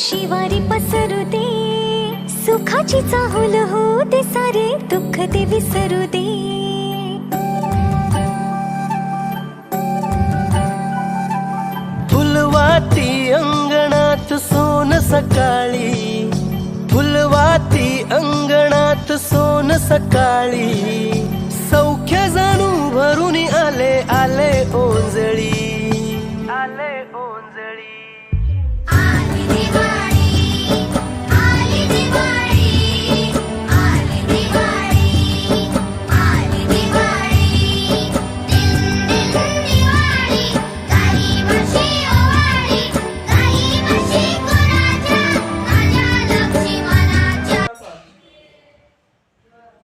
शिवारी पसरू दे, सुखाची चाहुल हो दे, सारे दुःख ते विसरू दे. फुलवाती अंगणात सोन सकाळी, फुलवाती अंगणात सोन सकाळी, सौख्य जणू भरून आले आले ओंजळी.